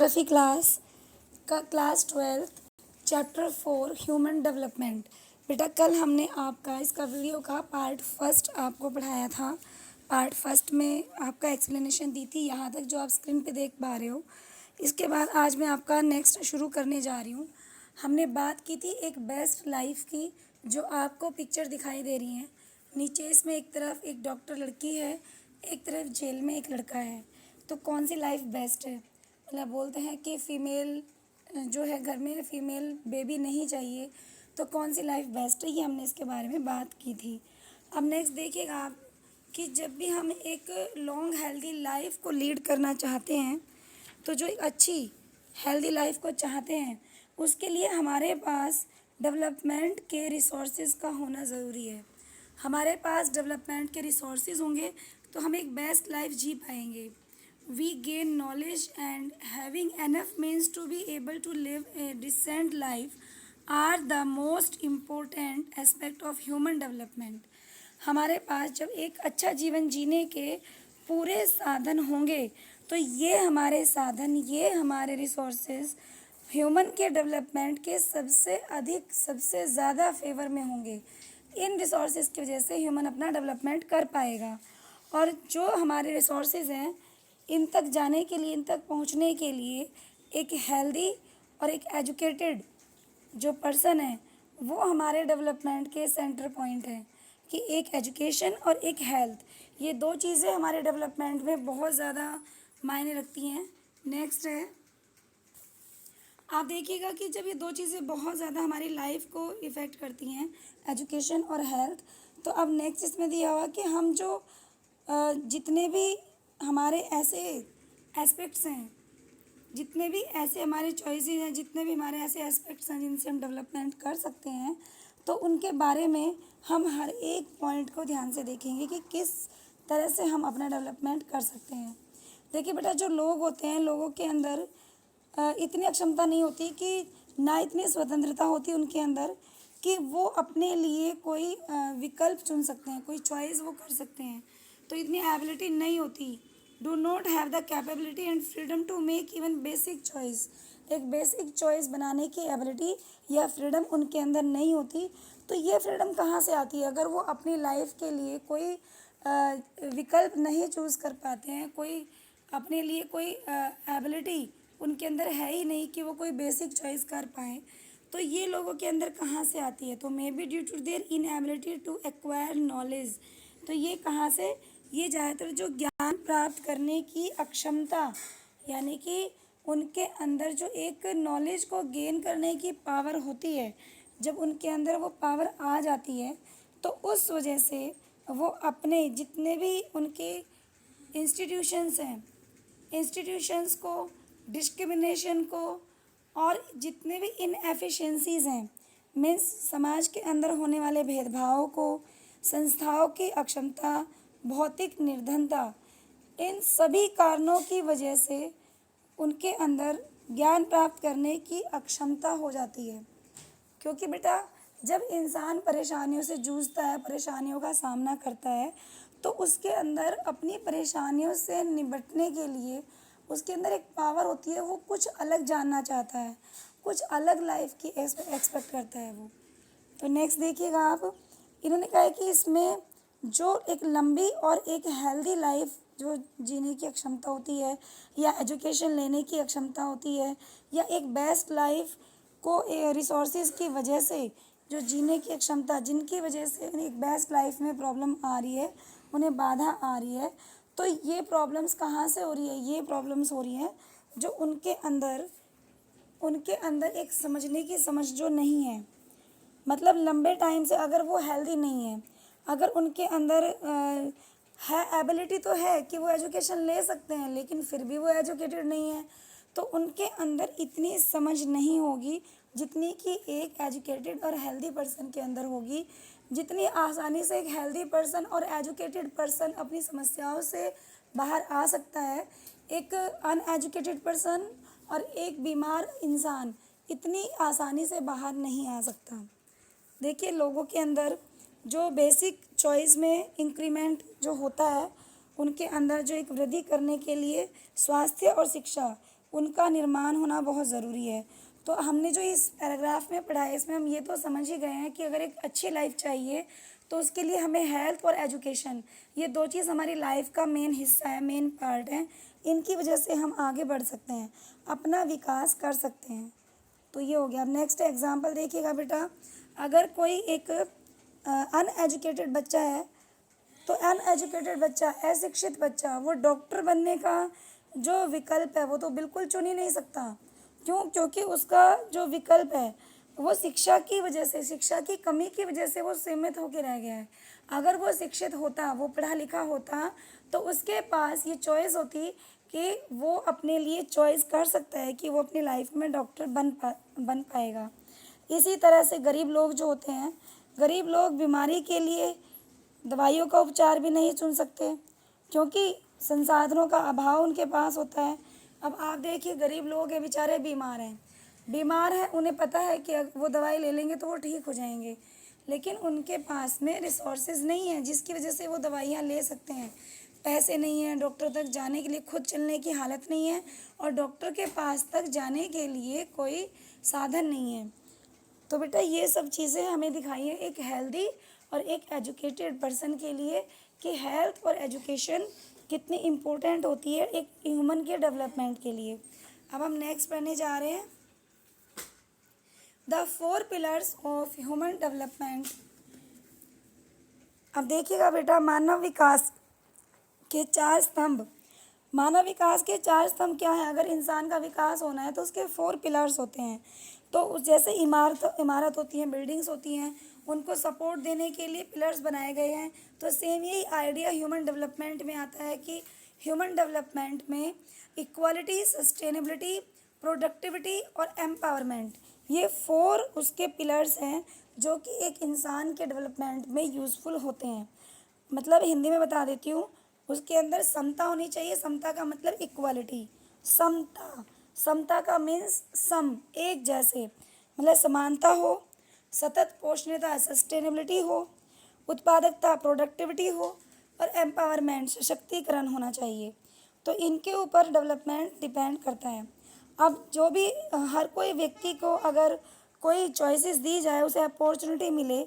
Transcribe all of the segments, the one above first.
Geography class का class 12th chapter 4 human development. बेटा कल हमने आपका इसका वीडियो का पार्ट फर्स्ट आपको पढ़ाया था। पार्ट फर्स्ट में आपका एक्सप्लेनेशन दी थी यहाँ तक जो आप स्क्रीन पे देख पा रहे हो। इसके बाद आज मैं आपका नेक्स्ट शुरू करने जा रही हूँ। हमने बात की थी एक बेस्ट लाइफ की, जो आपको पिक्चर दिखाई दे रही है। नीचे इसमें एक तरफ एक डॉक्टर लड़की है, एक तरफ जेल में एक लड़का है। तो कौन सी लाइफ बेस्ट है? मतलब बोलते हैं कि फ़ीमेल जो है घर में फ़ीमेल बेबी नहीं चाहिए, तो कौन सी लाइफ बेस्ट है, ये हमने इसके बारे में बात की थी। अब नेक्स्ट देखिएगा आप कि जब भी हम एक लॉन्ग हेल्दी लाइफ को लीड करना चाहते हैं, तो जो एक अच्छी हेल्दी लाइफ को चाहते हैं, उसके लिए हमारे पास डेवलपमेंट के रिसोर्सेज का होना ज़रूरी है। हमारे पास डेवलपमेंट के रिसोर्सेज होंगे तो हम एक बेस्ट लाइफ जी पाएंगे। We gain knowledge and having enough means to be able to live a decent life are the most important aspect of human development. हमारे पास जब एक अच्छा जीवन जीने के पूरे साधन होंगे, तो ये हमारे साधन, ये हमारे रिसोर्सेज ह्यूमन के डेवलपमेंट के सबसे अधिक, सबसे ज़्यादा फेवर में होंगे। इन रिसोर्सेज की वजह से ह्यूमन अपना डेवलपमेंट कर पाएगा। और जो हमारे रिसोर्सेज हैं, इन तक जाने के लिए, इन तक पहुंचने के लिए एक हेल्दी और एक एजुकेटेड जो पर्सन है, वो हमारे डेवलपमेंट के सेंटर पॉइंट है। कि एक एजुकेशन और एक हेल्थ, ये दो चीज़ें हमारे डेवलपमेंट में बहुत ज़्यादा मायने रखती हैं। नेक्स्ट है, आप देखिएगा कि जब ये दो चीज़ें बहुत ज़्यादा हमारी लाइफ को इफ़ेक्ट करती हैं, एजुकेशन और हेल्थ, तो अब नेक्स्ट इसमें दिया हुआ कि हम जो जितने भी हमारे ऐसे एस्पेक्ट्स हैं, जितने भी ऐसे हमारे चॉइसेस हैं, जितने भी हमारे ऐसे एस्पेक्ट्स हैं जिनसे हम डेवलपमेंट कर सकते हैं, तो उनके बारे में हम हर एक पॉइंट को ध्यान से देखेंगे कि किस तरह से हम अपना डेवलपमेंट कर सकते हैं। देखिए बेटा, जो लोग होते हैं, लोगों के अंदर इतनी अक्षमता नहीं होती, कि ना इतनी स्वतंत्रता होती उनके अंदर कि वो अपने लिए कोई विकल्प चुन सकते हैं, कोई चॉइस वो कर सकते हैं। तो इतनी एबिलिटी नहीं होती। Do not have the capability and freedom to make even basic choice. एक बेसिक चॉइस बनाने की एबिलिटी या फ्रीडम उनके अंदर नहीं होती। तो ये फ्रीडम कहाँ से आती है? अगर वो अपनी लाइफ के लिए कोई विकल्प नहीं चूज़ कर पाते हैं, कोई अपने लिए कोई एबिलिटी उनके अंदर है ही नहीं कि वो कोई बेसिक चॉइस कर पाएँ, तो ये लोगों के अंदर कहाँ से आती है? तो may be due to their inability to acquire knowledge. तो ये कहाँ से? ये ज़्यादातर जो ज्ञान प्राप्त करने की अक्षमता, यानी कि उनके अंदर जो एक नॉलेज को गेन करने की पावर होती है, जब उनके अंदर वो पावर आ जाती है, तो उस वजह से वो अपने जितने भी उनके इंस्टीट्यूशंस हैं, इंस्टीट्यूशंस को, डिस्क्रिमिनेशन को, और जितने भी इनएफिशिएंसीज़ हैं, मीन्स समाज के अंदर होने वाले भेदभावों को, संस्थाओं की अक्षमता, भौतिक निर्धनता, इन सभी कारणों की वजह से उनके अंदर ज्ञान प्राप्त करने की अक्षमता हो जाती है। क्योंकि बेटा, जब इंसान परेशानियों से जूझता है, परेशानियों का सामना करता है, तो उसके अंदर अपनी परेशानियों से निपटने के लिए उसके अंदर एक पावर होती है। वो कुछ अलग जानना चाहता है, कुछ अलग लाइफ की एक्सपेक्ट करता है वो। तो नेक्स्ट देखिएगा आप, इन्होंने कहा है कि इसमें जो एक लंबी और एक हेल्दी लाइफ जो जीने की क्षमता होती है, या एजुकेशन लेने की क्षमता होती है, या एक बेस्ट लाइफ को रिसोर्सेज की वजह से जो जीने की क्षमता, जिनकी वजह से एक बेस्ट लाइफ में प्रॉब्लम आ रही है, उन्हें बाधा आ रही है, तो ये प्रॉब्लम्स कहाँ से हो रही है? ये प्रॉब्लम्स हो रही हैं जो उनके अंदर एक समझने की समझ जो नहीं है। मतलब लंबे टाइम से अगर वो हेल्दी नहीं है, अगर उनके अंदर है एबिलिटी तो है कि वो एजुकेशन ले सकते हैं, लेकिन फिर भी वो एजुकेटेड नहीं है, तो उनके अंदर इतनी समझ नहीं होगी जितनी कि एक एजुकेटेड और हेल्दी पर्सन के अंदर होगी। जितनी आसानी से एक हेल्दी पर्सन और एजुकेटेड पर्सन अपनी समस्याओं से बाहर आ सकता है, एक अनएजुकेटेड पर्सन और एक बीमार इंसान इतनी आसानी से बाहर नहीं आ सकता। देखिए, लोगों के अंदर जो बेसिक चॉइस में इंक्रीमेंट जो होता है, उनके अंदर जो एक वृद्धि करने के लिए स्वास्थ्य और शिक्षा, उनका निर्माण होना बहुत ज़रूरी है। तो हमने जो इस पैराग्राफ में पढ़ा है इसमें हम ये तो समझ ही गए हैं कि अगर एक अच्छी लाइफ चाहिए तो उसके लिए हमें हेल्थ और एजुकेशन, ये दो चीज़ हमारी लाइफ का मेन हिस्सा है, मेन पार्ट है। इनकी वजह से हम आगे बढ़ सकते हैं, अपना विकास कर सकते हैं। तो ये हो गया। अब नेक्स्ट एग्जांपल देखिएगा बेटा, अगर कोई एक अनएजुकेटेड बच्चा है, तो अनएजुकेटेड बच्चा, अशिक्षित बच्चा, वो डॉक्टर बनने का जो विकल्प है वो तो बिल्कुल चुन ही नहीं सकता। क्यों? क्योंकि उसका जो विकल्प है वो शिक्षा की वजह से, शिक्षा की कमी की वजह से वो सीमित होकर रह गया है। अगर वो शिक्षित होता, वो पढ़ा लिखा होता, तो उसके पास ये चॉइस होती कि वो अपने लिए चॉइस कर सकता है कि वो अपनी लाइफ में डॉक्टर बन पाएगा। इसी तरह से गरीब लोग जो होते हैं, गरीब लोग बीमारी के लिए दवाइयों का उपचार भी नहीं चुन सकते क्योंकि संसाधनों का अभाव उनके पास होता है। अब आप देखिए, गरीब लोग हैं बेचारे, बीमार हैं, उन्हें पता है कि वो दवाई ले लेंगे तो वो ठीक हो जाएंगे, लेकिन उनके पास में रिसोर्सेज नहीं है जिसकी वजह से वो दवाइयाँ ले सकते हैं। पैसे नहीं हैं, डॉक्टर तक जाने के लिए खुद चलने की हालत नहीं है, और डॉक्टर के पास तक जाने के लिए कोई साधन नहीं है। तो बेटा ये सब चीज़ें हमें दिखाई है एक हेल्दी और एक एजुकेटेड पर्सन के लिए कि हेल्थ और एजुकेशन कितनी इम्पोर्टेंट होती है एक ह्यूमन के डेवलपमेंट के लिए। अब हम नेक्स्ट पढ़ने जा रहे हैं, the 4 pillars of human development. अब देखिएगा बेटा, मानव विकास के 4 स्तंभ। मानव विकास के 4 स्तंभ क्या है? अगर इंसान का विकास होना है तो उसके 4 पिलर्स होते हैं। तो जैसे इमारत होती हैं, बिल्डिंग्स होती हैं, उनको सपोर्ट देने के लिए पिलर्स बनाए गए हैं। तो सेम यही आइडिया ह्यूमन डेवलपमेंट में आता है कि ह्यूमन डेवलपमेंट में इक्वालिटी, सस्टेनेबिलिटी, प्रोडक्टिविटी और एम्पावरमेंट, ये 4 उसके पिलर्स हैं जो कि एक इंसान के डेवलपमेंट में यूज़फुल होते हैं। मतलब हिंदी में बता देती हूँ, उसके अंदर समता होनी चाहिए। समता का मतलब इक्वालिटी, समता का मीन्स सम, एक जैसे, मतलब समानता हो, सतत पोषणीयता, सस्टेनेबिलिटी हो, उत्पादकता, प्रोडक्टिविटी हो, और एम्पावरमेंट, सशक्तिकरण होना चाहिए। तो इनके ऊपर डेवलपमेंट डिपेंड करता है। अब जो भी हर कोई व्यक्ति को अगर कोई चॉइसेस दी जाए, उसे अपॉर्चुनिटी मिले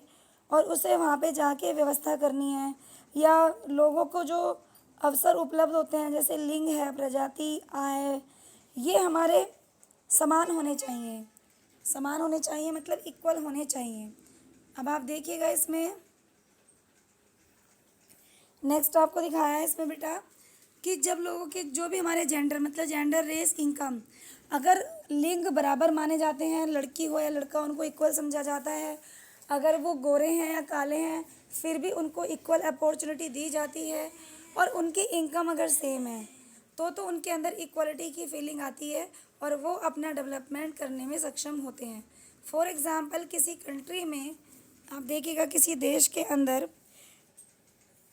और उसे वहाँ पे जाके व्यवस्था करनी है, या लोगों को जो अवसर उपलब्ध होते हैं जैसे लिंग है, प्रजाति, आय, ये हमारे समान होने चाहिए। समान होने चाहिए मतलब इक्वल होने चाहिए। अब आप देखिएगा इसमें नेक्स्ट आपको दिखाया है इसमें बेटा कि जब लोगों के जो भी हमारे जेंडर, मतलब जेंडर, रेस, इनकम, अगर लिंग बराबर माने जाते हैं, लड़की हो या लड़का, उनको इक्वल समझा जाता है। अगर वो गोरे हैं या काले हैं फिर भी उनको इक्वल अपॉर्चुनिटी दी जाती है, और उनकी इनकम अगर सेम है तो उनके अंदर इक्वलिटी की फीलिंग आती है और वो अपना डेवलपमेंट करने में सक्षम होते हैं। फॉर एग्ज़ाम्पल, किसी कंट्री में आप देखिएगा, किसी देश के अंदर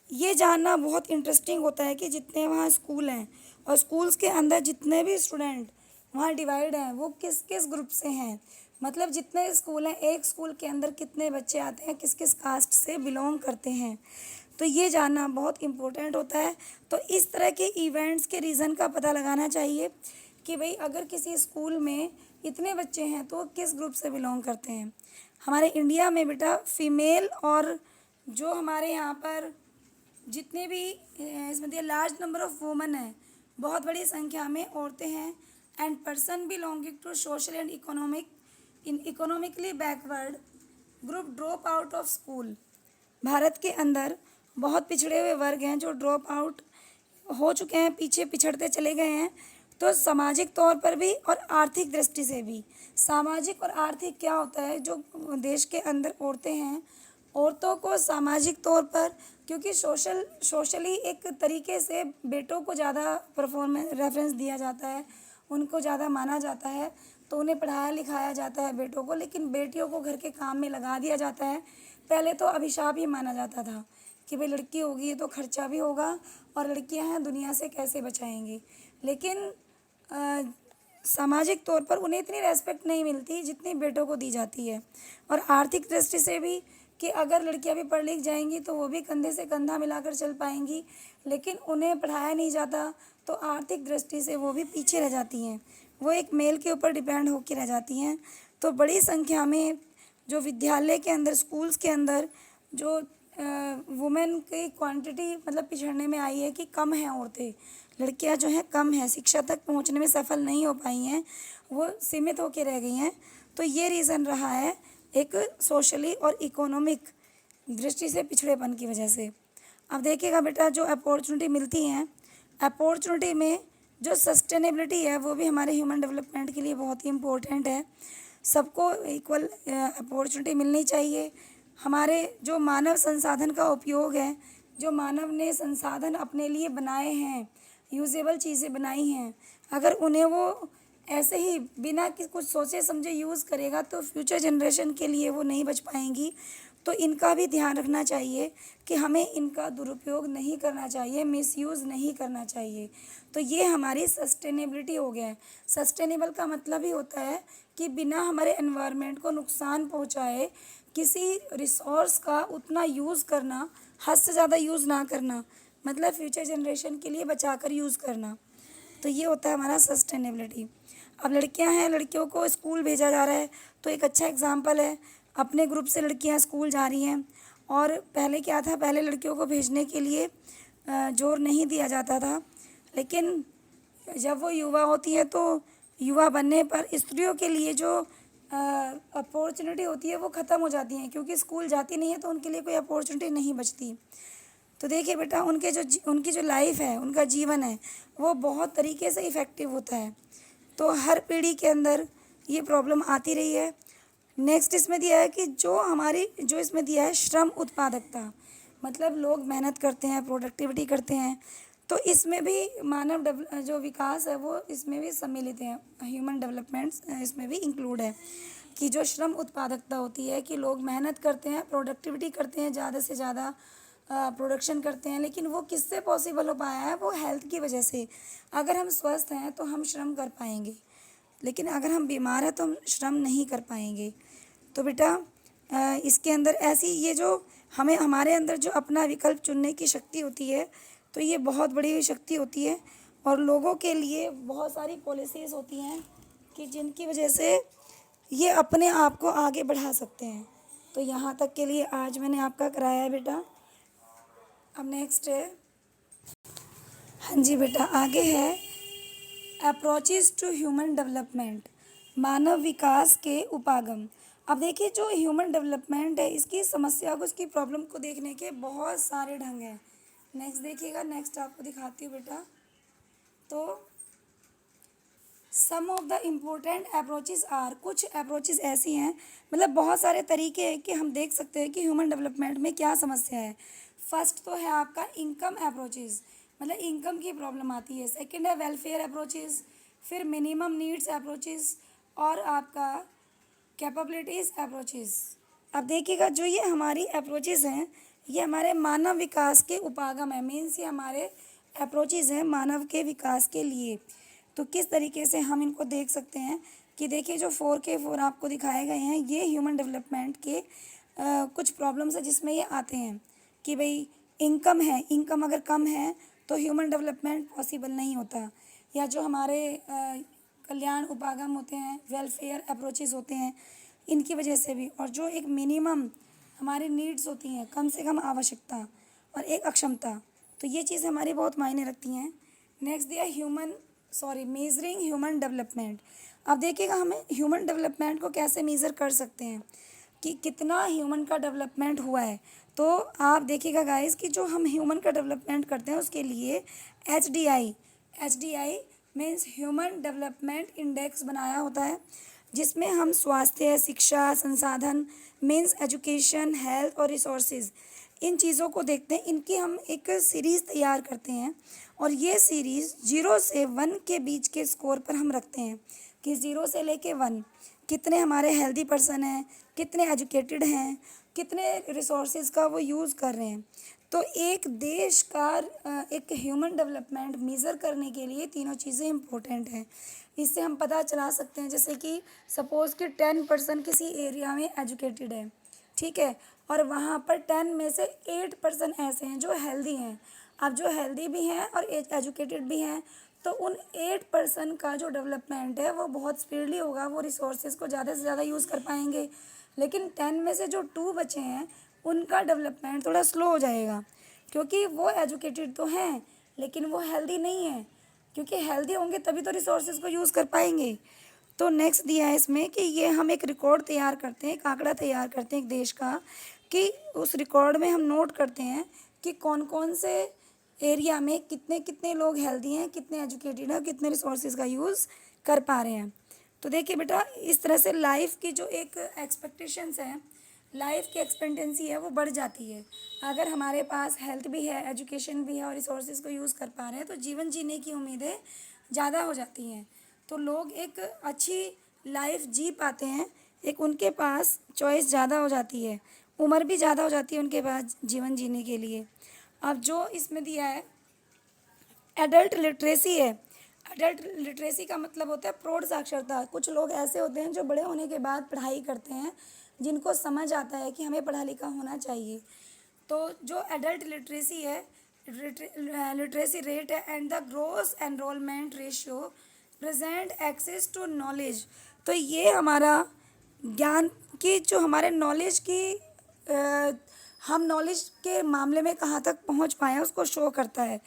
ये जानना बहुत इंटरेस्टिंग होता है कि जितने वहाँ स्कूल हैं और स्कूल्स के अंदर जितने भी स्टूडेंट वहाँ डिवाइड हैं वो किस किस ग्रुप से हैं। मतलब जितने स्कूल हैं, एक स्कूल के अंदर कितने बच्चे आते हैं, किस किस कास्ट से बिलोंग करते हैं, तो ये जानना बहुत इम्पोर्टेंट होता है। तो इस तरह के इवेंट्स के रीज़न का पता लगाना चाहिए कि भाई अगर किसी स्कूल में इतने बच्चे हैं तो किस ग्रुप से बिलोंग करते हैं। हमारे इंडिया में बेटा फीमेल और जो हमारे यहाँ पर जितने भी इसमें दिया लार्ज नंबर ऑफ वुमेन है, बहुत बड़ी संख्या में औरतें हैं, and person belonging to social and economically backward group drop out of school. Bharat के अंदर बहुत पिछड़े हुए वर्ग हैं जो ड्रॉप आउट हो चुके हैं, पीछे पिछड़ते चले गए हैं। तो सामाजिक तौर पर भी और आर्थिक दृष्टि से भी, सामाजिक और आर्थिक क्या होता है, जो देश के अंदर औरतें हैं, औरतों को सामाजिक तौर पर, क्योंकि सोशली एक तरीके से बेटों को ज़्यादा रेफरेंस दिया जाता है, उनको ज़्यादा माना जाता है, तो उन्हें पढ़ाया लिखाया जाता है बेटों को, लेकिन बेटियों को घर के काम में लगा दिया जाता है। पहले तो अभिशाप ही माना जाता था कि भाई लड़की होगी तो खर्चा भी होगा और लड़कियां हैं दुनिया से कैसे बचाएंगी, लेकिन सामाजिक तौर पर उन्हें इतनी रेस्पेक्ट नहीं मिलती जितनी बेटों को दी जाती है। और आर्थिक दृष्टि से भी कि अगर लड़कियां भी पढ़ लिख जाएंगी तो वो भी कंधे से कंधा मिलाकर चल पाएंगी, लेकिन उन्हें पढ़ाया नहीं जाता तो आर्थिक दृष्टि से वो भी पीछे रह जाती हैं। वो एक मेल के ऊपर डिपेंड होकर रह जाती हैं। तो बड़ी संख्या में जो विद्यालय के अंदर, स्कूल्स के अंदर जो वुमेन की क्वांटिटी मतलब पिछड़ने में आई है कि कम हैं औरतें, लड़कियां जो हैं कम हैं, शिक्षा तक पहुंचने में सफल नहीं हो पाई हैं, वो सीमित होकर रह गई हैं। तो ये रीज़न रहा है एक सोशली और इकोनॉमिक दृष्टि से पिछड़ेपन की वजह से। अब देखिएगा बेटा, जो अपॉर्चुनिटी मिलती हैं, अपॉर्चुनिटी में जो सस्टेनेबिलिटी है वो भी हमारे ह्यूमन डेवलपमेंट के लिए बहुत ही इम्पोर्टेंट है। सबको इक्वल अपॉर्चुनिटी मिलनी चाहिए। हमारे जो मानव संसाधन का उपयोग है, जो मानव ने संसाधन अपने लिए बनाए हैं, यूजेबल चीज़ें बनाई हैं, अगर उन्हें वो ऐसे ही बिना कुछ सोचे समझे यूज़ करेगा तो फ्यूचर जनरेशन के लिए वो नहीं बच पाएंगी। तो इनका भी ध्यान रखना चाहिए कि हमें इनका दुरुपयोग नहीं करना चाहिए, मिसयूज़ नहीं करना चाहिए। तो ये हमारी सस्टेनेबिलिटी हो गया है। सस्टेनेबल का मतलब ही होता है कि बिना हमारे एनवायरनमेंट को नुकसान पहुंचाए किसी रिसोर्स का उतना यूज़ करना, हद से ज़्यादा यूज़ ना करना, मतलब फ्यूचर जनरेशन के लिए बचा कर यूज़ करना। तो ये होता है हमारा सस्टेनेबिलिटी। अब लड़कियां हैं, लड़कियों को स्कूल भेजा जा रहा है, तो एक अच्छा एग्जाम्पल है, अपने ग्रुप से लड़कियां स्कूल जा रही हैं। और पहले क्या था, पहले लड़कियों को भेजने के लिए जोर नहीं दिया जाता था, लेकिन जब वो युवा होती है तो युवा बनने पर स्त्रियों के लिए जो अपॉर्चुनिटी होती है वो ख़त्म हो जाती हैं, क्योंकि स्कूल जाती नहीं है तो उनके लिए कोई अपॉर्चुनिटी नहीं बचती। तो देखिए बेटा, उनकी जो लाइफ है, उनका जीवन है, वो बहुत तरीके से इफ़ेक्टिव होता है। तो हर पीढ़ी के अंदर ये प्रॉब्लम आती रही है। नेक्स्ट इसमें दिया है कि जो इसमें दिया है श्रम उत्पादकता, मतलब लोग मेहनत करते हैं, प्रोडक्टिविटी करते हैं। तो इसमें भी मानव जो विकास है वो इसमें भी सम्मिलित है, ह्यूमन डेवलपमेंट्स इसमें भी इंक्लूड है कि जो श्रम उत्पादकता होती है कि लोग मेहनत करते हैं, प्रोडक्टिविटी करते हैं, ज़्यादा से ज़्यादा प्रोडक्शन करते हैं। लेकिन वो किससे पॉसिबल हो पाया है? वो हेल्थ की वजह से। अगर हम स्वस्थ हैं तो हम श्रम कर पाएंगे, लेकिन अगर हम बीमार हैं तो हम श्रम नहीं कर पाएंगे। तो बेटा इसके अंदर ऐसी ये जो हमारे अंदर जो अपना विकल्प चुनने की शक्ति होती है, तो ये बहुत बड़ी शक्ति होती है। और लोगों के लिए बहुत सारी पॉलिसीज़ होती हैं कि जिनकी वजह से ये अपने आप को आगे बढ़ा सकते हैं। तो यहाँ तक के लिए आज मैंने आपका कराया है बेटा। अब नेक्स्ट है, हाँ जी बेटा, आगे है अप्रोचेस टू ह्यूमन डेवलपमेंट, मानव विकास के उपागम। अब देखिए, जो ह्यूमन डेवलपमेंट है, इसकी समस्या को, इसकी प्रॉब्लम को देखने के बहुत सारे ढंग हैं। नेक्स्ट देखिएगा, नेक्स्ट आपको दिखाती हूँ बेटा। तो some of the important approaches are, कुछ अप्रोचेस ऐसी हैं, मतलब बहुत सारे तरीके हैं कि हम देख सकते हैं कि ह्यूमन डेवलपमेंट में क्या समस्या है। फर्स्ट तो है आपका इनकम अप्रोचेस, मतलब इनकम की प्रॉब्लम आती है। सेकंड है वेलफेयर अप्रोचेस, फिर मिनिमम नीड्स अप्रोचेस, और आपका कैपेबिलिटीज़ अप्रोचेस। अब देखिएगा, जो ये हमारी अप्रोचेस हैं, ये हमारे मानव विकास के उपागम है, मीन्स ये हमारे अप्रोचेस हैं मानव के विकास के लिए। तो किस तरीके से हम इनको देख सकते हैं कि देखिए, जो 4 आपको दिखाए गए हैं, ये ह्यूमन डेवलपमेंट के कुछ प्रॉब्लम्स है जिसमें ये आते हैं कि भाई इनकम है, इनकम अगर कम है तो ह्यूमन डेवलपमेंट पॉसिबल नहीं होता। या जो हमारे कल्याण उपागम होते हैं, वेलफेयर अप्रोचेस होते हैं, इनकी वजह से भी। और जो एक मिनिमम हमारी नीड्स होती हैं, कम से कम आवश्यकता, और एक अक्षमता, तो ये चीज़ हमारी बहुत मायने रखती हैं। नेक्स्ट दिया मेजरिंग ह्यूमन डेवलपमेंट। अब देखिएगा, हमें ह्यूमन डेवलपमेंट को कैसे मेज़र कर सकते हैं कि कितना ह्यूमन का डेवलपमेंट हुआ है। तो आप देखिएगा गाइस कि जो हम ह्यूमन का डेवलपमेंट करते हैं उसके लिए H D I means human development index बनाया होता है, जिसमें हम स्वास्थ्य, शिक्षा, संसाधन मीन्स एजुकेशन, हेल्थ और रिसोर्सेज, इन चीज़ों को देखते हैं। इनकी हम एक सीरीज़ तैयार करते हैं, और ये सीरीज़ 0 से 1 के बीच के स्कोर पर हम रखते हैं कि 0 से लेके 1 कितने हमारे हेल्दी पर्सन हैं, कितने एजुकेटेड हैं, कितने रिसोर्सेज का वो यूज़ कर रहे हैं। तो एक देश का एक ह्यूमन डेवलपमेंट मेज़र करने के लिए तीनों चीज़ें इम्पोर्टेंट हैं। इससे हम पता चला सकते हैं, जैसे कि सपोज़ कि 10% किसी एरिया में एजुकेटेड है, ठीक है, और वहाँ पर 10 में से 8% ऐसे हैं जो हेल्दी हैं। अब जो हेल्दी भी हैं और एजुकेटेड भी हैं, तो उन 8% का जो डेवलपमेंट है वो बहुत स्पीडली होगा, वो रिसोर्सेज को ज़्यादा से ज़्यादा यूज़ कर पाएंगे। लेकिन 10 में से जो 2 बचे हैं उनका डेवलपमेंट थोड़ा स्लो हो जाएगा, क्योंकि वो एजुकेटेड तो हैं लेकिन वो हेल्दी नहीं है, क्योंकि हेल्दी होंगे तभी तो रिसोर्सेज को यूज़ कर पाएंगे। तो नेक्स्ट दिया है इसमें कि ये हम एक रिकॉर्ड तैयार करते हैं, एक आंकड़ा तैयार करते हैं एक देश का, कि उस रिकॉर्ड में हम नोट करते हैं कि कौन कौन से एरिया में कितने कितने लोग हेल्दी हैं, कितने एजुकेटेड हैं, कितने रिसोर्सेज का यूज़ कर पा रहे हैं। तो देखिए बेटा, इस तरह से लाइफ की जो एक एक्सपेक्टेशंस है, लाइफ की एक्सपेक्टेंसी है, वो बढ़ जाती है। अगर हमारे पास हेल्थ भी है, एजुकेशन भी है और रिसोर्सेज को यूज़ कर पा रहे हैं तो जीवन जीने की उम्मीदें ज़्यादा हो जाती हैं। तो लोग एक अच्छी लाइफ जी पाते हैं, एक उनके पास चॉइस ज़्यादा हो जाती है, उम्र भी ज़्यादा हो जाती है उनके पास जीवन जीने के लिए। अब जो इसमें दिया है एडल्ट लिटरेसी है। एडल्ट लिटरेसी का मतलब होता है प्रौढ़ साक्षरता। कुछ लोग ऐसे होते हैं जो बड़े होने के बाद पढ़ाई करते हैं, जिनको समझ आता है कि हमें पढ़ा लिखा होना चाहिए। तो जो एडल्ट लिटरेसी है, लिटरेसी रेट है and the gross enrolment ratio present access to knowledge. तो ये हमारा ज्ञान की जो हमारे नॉलेज की हम नॉलेज के मामले में कहाँ तक पहुँच पाए हैं उसको शो करता है।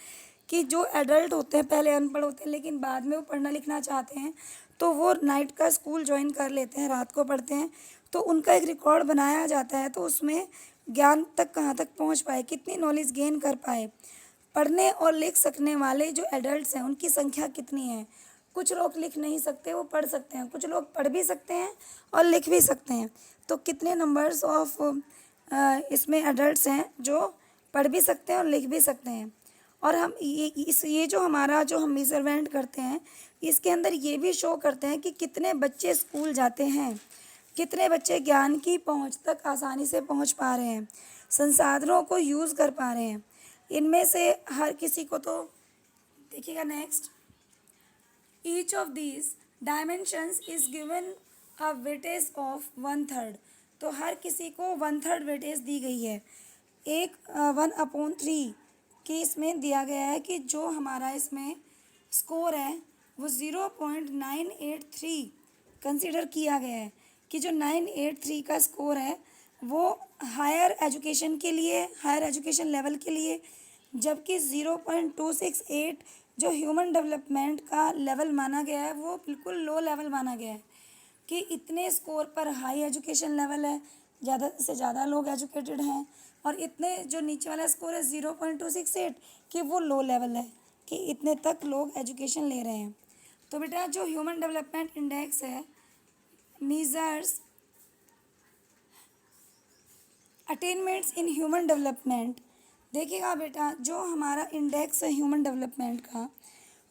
कि जो एडल्ट होते हैं पहले अनपढ़ होते हैं लेकिन बाद में वो पढ़ना लिखना चाहते हैं तो वो नाइट का स्कूल ज्वाइन कर लेते हैं, रात को पढ़ते हैं, तो उनका एक रिकॉर्ड बनाया जाता है। तो उसमें ज्ञान तक कहाँ तक पहुँच पाए, कितनी नॉलेज गेन कर पाए, पढ़ने और लिख सकने वाले जो एडल्ट्स हैं उनकी संख्या कितनी है। कुछ लोग लिख नहीं सकते, वो पढ़ सकते हैं, कुछ लोग पढ़ भी सकते हैं और लिख भी सकते हैं। तो कितने नंबर्स ऑफ इसमें एडल्ट्स हैं जो पढ़ भी सकते हैं और लिख भी सकते हैं। और हम ये जो हमारा जो हम मेजरमेंट करते हैं इसके अंदर ये भी शो करते हैं कि कितने बच्चे स्कूल जाते हैं, कितने बच्चे ज्ञान की पहुंच तक आसानी से पहुंच पा रहे हैं, संसाधनों को यूज़ कर पा रहे हैं। इनमें से हर किसी को तो देखिएगा next, each of these dimensions is given a weightage of 1/3। तो हर किसी को 1/3 वेटेज दी गई है। एक 1/3 कि इसमें दिया गया है कि जो हमारा इसमें स्कोर है वो 0.983 कंसिडर किया गया है कि जो 983 का स्कोर है वो हायर एजुकेशन के लिए, हायर एजुकेशन लेवल के लिए, जबकि 0.268 जो ह्यूमन डेवलपमेंट का लेवल माना गया है वो बिल्कुल लो लेवल माना गया है कि इतने स्कोर पर हाई एजुकेशन लेवल है, ज़्यादा से ज़्यादा लोग एजुकेटेड हैं, और इतने जो नीचे वाला स्कोर है 0.268 कि वो लो लेवल है कि इतने तक लोग एजुकेशन ले रहे हैं। तो बेटा जो ह्यूमन डेवलपमेंट इंडेक्स है measures attainments in human development. देखिएगा बेटा, जो हमारा इंडेक्स है ह्यूमन डेवलपमेंट का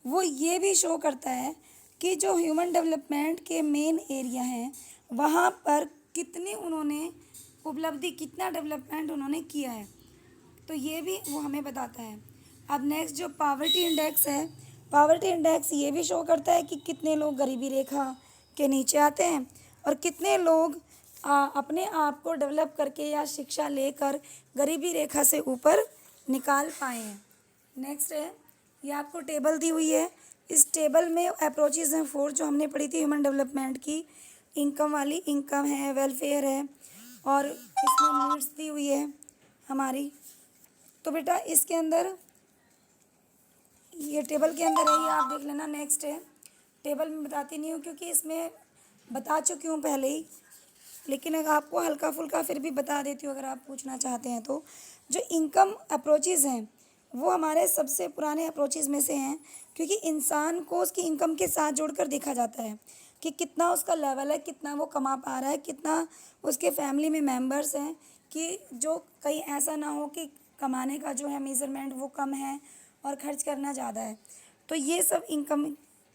वो ये भी शो करता है कि जो ह्यूमन डेवलपमेंट के मेन एरिया हैं वहाँ पर कितनी उन्होंने उपलब्धि, कितना डेवलपमेंट उन्होंने किया है, तो ये भी वो हमें बताता है। अब नेक्स्ट जो पावर्टी इंडेक्स है, पावर्टी इंडेक्स ये भी शो करता है कि कितने लोग गरीबी रेखा के नीचे आते हैं और कितने लोग अपने आप को डेवलप करके या शिक्षा लेकर गरीबी रेखा से ऊपर निकाल पाए हैं। नेक्स्ट है, ये आपको टेबल दी हुई है। इस टेबल में अप्रोचेज हैं 4 जो हमने पढ़ी थी ह्यूमन डेवलपमेंट की। इनकम वाली, इनकम है, वेलफेयर है और इसमें नीड्स दी हुई है हमारी। तो बेटा इसके अंदर ये टेबल के अंदर है, ये आप देख लेना। नेक्स्ट है, टेबल में बताती नहीं हूँ क्योंकि इसमें बता चुकी हूँ पहले ही, लेकिन अगर आपको हल्का फुल्का फिर भी बता देती हूँ अगर आप पूछना चाहते हैं तो। जो इनकम अप्रोचेज़ हैं वो हमारे सबसे पुराने अप्रोचेज़ में से हैं, क्योंकि इंसान को उसकी इनकम के साथ जोड़कर देखा जाता है कि कितना उसका लेवल है, कितना वो कमा पा रहा है, कितना उसके फैमिली में मेंबर्स हैं, कि जो कहीं ऐसा ना हो कि कमाने का जो है मेज़रमेंट वो कम है और खर्च करना ज़्यादा है। तो ये सब इनकम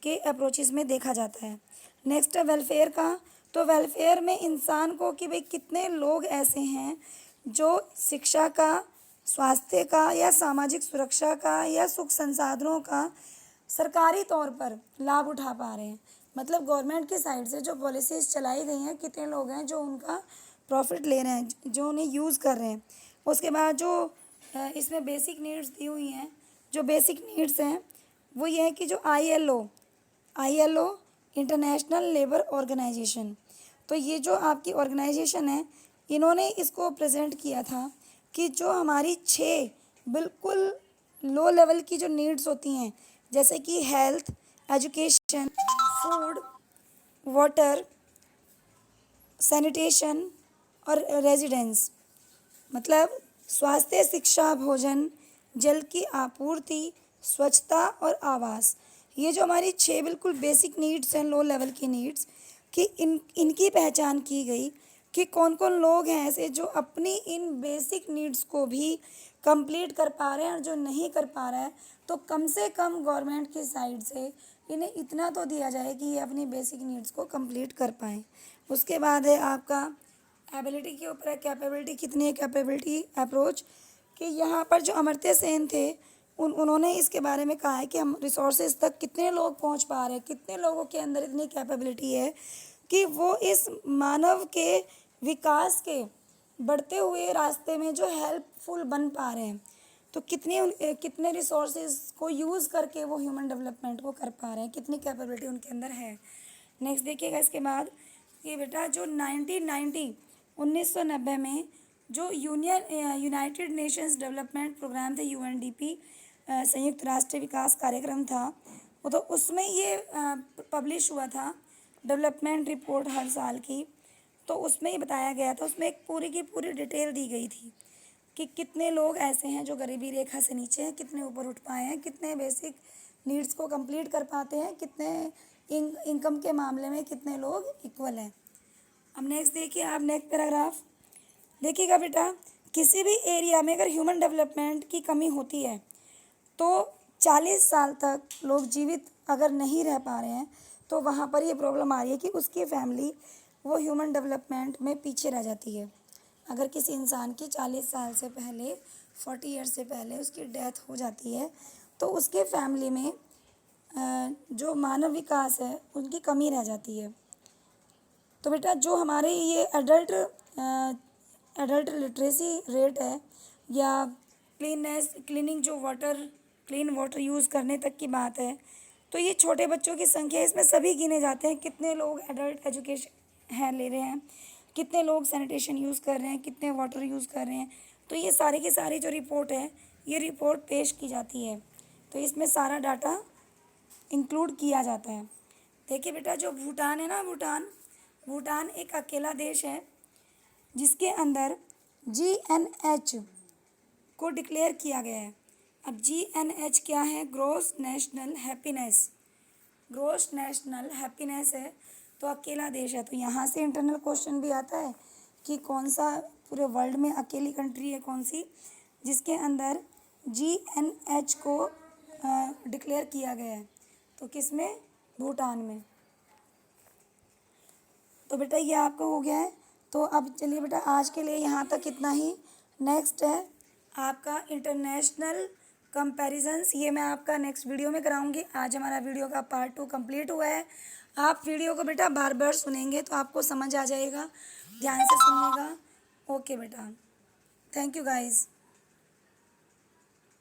के अप्रोचेज़ में देखा जाता है। नेक्स्ट है वेलफेयर का। तो वेलफेयर में इंसान को कि भाई कितने लोग ऐसे हैं जो शिक्षा का, स्वास्थ्य का या सामाजिक सुरक्षा का या सुख संसाधनों का सरकारी तौर पर लाभ उठा पा रहे हैं। मतलब गवर्नमेंट की साइड से जो पॉलिसीज़ चलाई गई हैं, कितने लोग हैं जो उनका प्रॉफिट ले रहे हैं, जो उन्हें यूज़ कर रहे हैं। उसके बाद जो इसमें बेसिक नीड्स दी हुई हैं, जो बेसिक नीड्स हैं वो ये है कि जो ILO इंटरनेशनल लेबर ऑर्गेनाइजेशन, तो ये जो आपकी ऑर्गेनाइजेशन है, इन्होंने इसको प्रेजेंट किया था कि जो हमारी 6 बिल्कुल लो लेवल की जो नीड्स होती हैं, जैसे कि health, education, food, water, sanitation और रेजिडेंस, मतलब स्वास्थ्य, शिक्षा, भोजन, जल की आपूर्ति, स्वच्छता और आवास, ये जो हमारी 6 बिल्कुल बेसिक नीड्स हैं, लो लेवल की नीड्स, कि इनकी पहचान की गई कि कौन कौन लोग हैं ऐसे जो अपनी इन बेसिक नीड्स को भी कंप्लीट कर पा रहे हैं, और जो नहीं कर पा रहा है तो कम से कम गवर्नमेंट की साइड से इन्हें इतना तो दिया जाए कि ये अपनी बेसिक नीड्स को कंप्लीट कर पाएँ। उसके बाद है आपका एबिलिटी के ऊपर है, कैपेबिलिटी कितनी है, कैपेबिलिटी अप्रोच, कि यहाँ पर जो अमर्त्य सेन थे उन्होंने इसके बारे में कहा है कि हम रिसोर्सेज तक कितने लोग पहुँच पा रहे हैं, कितने लोगों के अंदर इतनी कैपेबिलिटी है कि वो इस मानव के विकास के बढ़ते हुए रास्ते में जो हेल्पफुल बन पा रहे हैं, तो कितने रिसोर्सेज को यूज़ करके वो ह्यूमन डेवलपमेंट को कर पा रहे हैं, कितनी कैपेबिलिटी उनके अंदर है। नेक्स्ट देखिएगा इसके बाद कि बेटा जो 1990 में जो यूनाइटेड नेशंस डेवलपमेंट प्रोग्राम थे, UNDP, संयुक्त राष्ट्र विकास कार्यक्रम था, वो तो उसमें ये पब्लिश हुआ था डेवलपमेंट रिपोर्ट हर साल की। तो उसमें ये बताया गया था, उसमें एक पूरी की पूरी डिटेल दी गई थी कि कितने लोग ऐसे हैं जो गरीबी रेखा से नीचे हैं, कितने ऊपर उठ पाए हैं, कितने बेसिक नीड्स को कंप्लीट कर पाते हैं, कितने इनकम के मामले में कितने लोग इक्वल हैं। अब नेक्स्ट देखिए आप, नेक्स्ट पैराग्राफ देखिएगा बेटा, किसी भी एरिया में अगर ह्यूमन डेवलपमेंट की कमी होती है तो 40 साल तक लोग जीवित अगर नहीं रह पा रहे हैं तो वहाँ पर ये प्रॉब्लम आ रही है कि उसकी फैमिली वो ह्यूमन डेवलपमेंट में पीछे रह जाती है। अगर किसी इंसान की 40 साल से पहले, 40 ईयर्स से पहले उसकी डेथ हो जाती है तो उसके फैमिली में जो मानव विकास है उनकी कमी रह जाती है। तो बेटा जो हमारे ये एडल्ट लिटरेसी रेट है, या क्लीन वाटर यूज़ करने तक की बात है, तो ये छोटे बच्चों की संख्या, इसमें सभी गिने जाते हैं, कितने लोग एडल्ट एजुकेशन ले रहे हैं, कितने लोग सैनिटेशन यूज़ कर रहे हैं, कितने वाटर यूज़ कर रहे हैं। तो ये सारी की सारी जो रिपोर्ट है, ये रिपोर्ट पेश की जाती है, तो इसमें सारा डाटा इंक्लूड किया जाता है। देखिए बेटा जो भूटान है ना, भूटान एक अकेला देश है जिसके अंदर GNH को डिक्लेयर किया गया है। अब GNH क्या है? ग्रॉस नेशनल हैप्पीनेस है, तो अकेला देश है। तो यहाँ से इंटरनल क्वेश्चन भी आता है कि कौन सा पूरे वर्ल्ड में अकेली कंट्री है कौन सी जिसके अंदर GNH को डिक्लेयर किया गया है, तो किस में? भूटान में। तो बेटा ये आपका हो गया है। तो अब चलिए बेटा आज के लिए यहाँ तक इतना ही। नेक्स्ट है आपका इंटरनेशनल कंपैरिजंस, ये मैं आपका नेक्स्ट वीडियो में कराऊंगी। आज हमारा वीडियो का पार्ट 2 कंप्लीट हुआ है। आप वीडियो को बेटा बार बार सुनेंगे तो आपको समझ आ जाएगा, ध्यान से सुनिएगा। ओके बेटा, थैंक यू गाइज़।